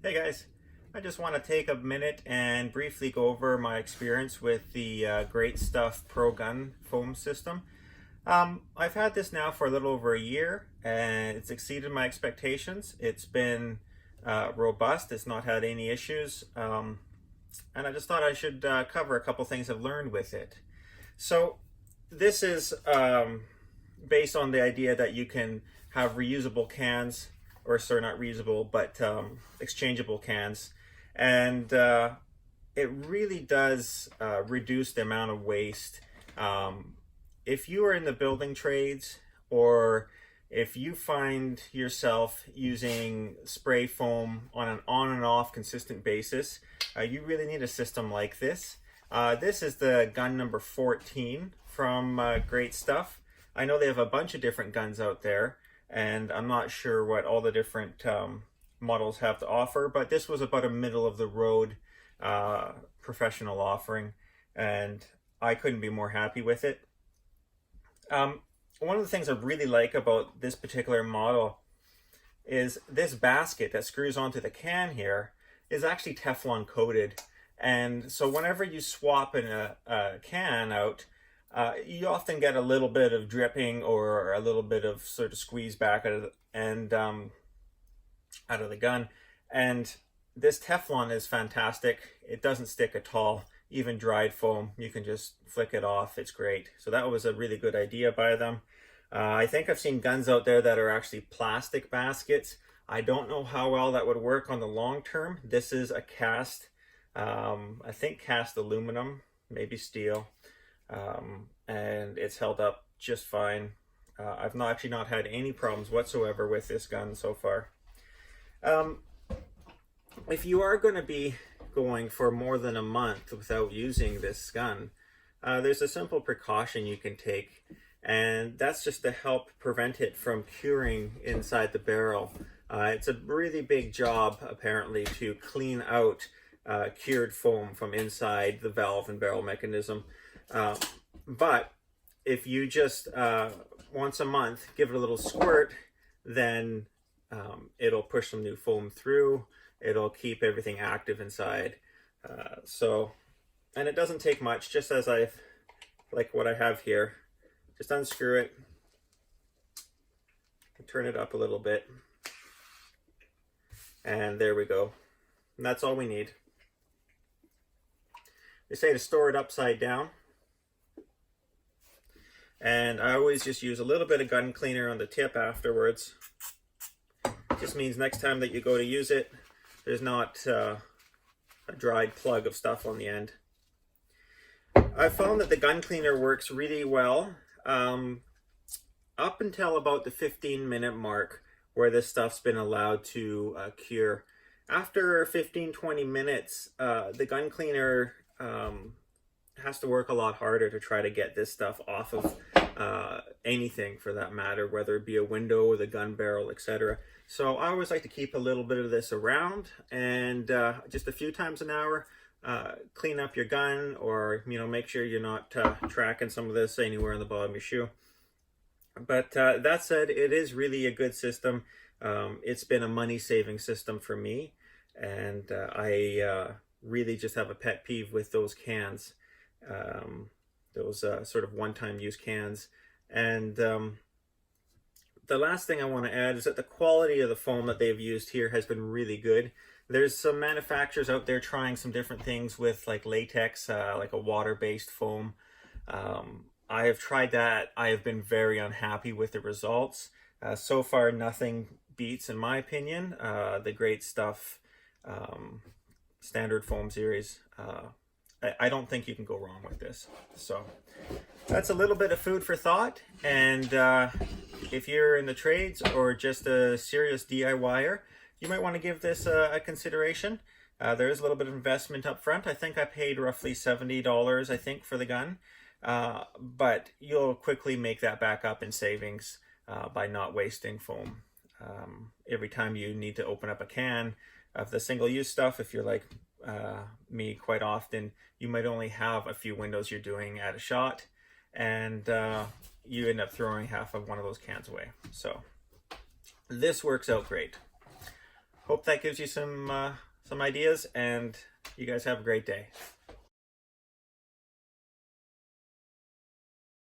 Hey guys, I just want to take a minute and briefly go over my experience with the Great Stuff Pro Gun foam system. I've had this now for a little over a year and it's exceeded my expectations. It's been robust, it's not had any issues, and I just thought I should cover a couple things I've learned with it. So, this is based on the idea that you can have reusable cans, or sorry, not reusable, but exchangeable cans, and it really does reduce the amount of waste. If you are in the building trades, or if you find yourself using spray foam on an on and off consistent basis, you really need a system like this. This is the gun number 14 from Great Stuff. I know they have a bunch of different guns out there, and I'm not sure what all the different models have to offer, but this was about a middle of the road professional offering, and I couldn't be more happy with it. One of the things I really like about this particular model is this basket that screws onto the can here is actually Teflon coated. And so whenever you swap in a can out, you often get a little bit of dripping or a little bit of sort of squeeze back out of the gun. And this Teflon is fantastic. It doesn't stick at all. Even dried foam, you can just flick it off. It's great. So that was a really good idea by them. I think I've seen guns out there that are actually plastic baskets. I don't know how well that would work on the long term. This is a cast, I think cast aluminum, maybe steel, and it's held up just fine. I've actually not had any problems whatsoever with this gun so far. If you are going to be going for more than a month without using this gun, there's a simple precaution you can take, and that's just to help prevent it from curing inside the barrel. It's a really big job, apparently, to clean out cured foam from inside the valve and barrel mechanism. But if you just once a month give it a little squirt, then it'll push some new foam through. It'll keep everything active inside. And it doesn't take much, just as like what I have here. Just unscrew it, turn it up a little bit, and there we go. And that's all we need. They say to store it upside down. And I always just use a little bit of gun cleaner on the tip afterwards. It just means next time that you go to use it, there's not a dried plug of stuff on the end. I found that the gun cleaner works really well up until about the 15-minute mark, where this stuff's been allowed to cure. After 15-20 minutes, the gun cleaner has to work a lot harder to try to get this stuff off of anything, for that matter, whether it be a window or the gun barrel, etc. So I always like to keep a little bit of this around, and just a few times an hour, clean up your gun, or make sure you're not tracking some of this anywhere on the bottom of your shoe. But that said, it is really a good system. It's been a money-saving system for me, and I really just have a pet peeve with those cans, those sort of one-time use cans. And the last thing I want to add is that the quality of the foam that they've used here has been really good. There's some manufacturers out there trying some different things with like latex, like a water-based foam. I have tried that. I have been very unhappy with the results. So far, nothing beats, in my opinion, the Great Stuff standard foam series. I don't think you can go wrong with this. So that's a little bit of food for thought. And if you're in the trades or just a serious DIYer, you might want to give this a consideration. There is a little bit of investment up front. I think I paid roughly $70, I think, for the gun. But you'll quickly make that back up in savings by not wasting foam. Every time you need to open up a can of the single-use stuff, if you're like me, quite often, you might only have a few windows you're doing at a shot, and you end up throwing half of one of those cans away. So this works out great. hope that gives you some ideas, and you guys have a great day.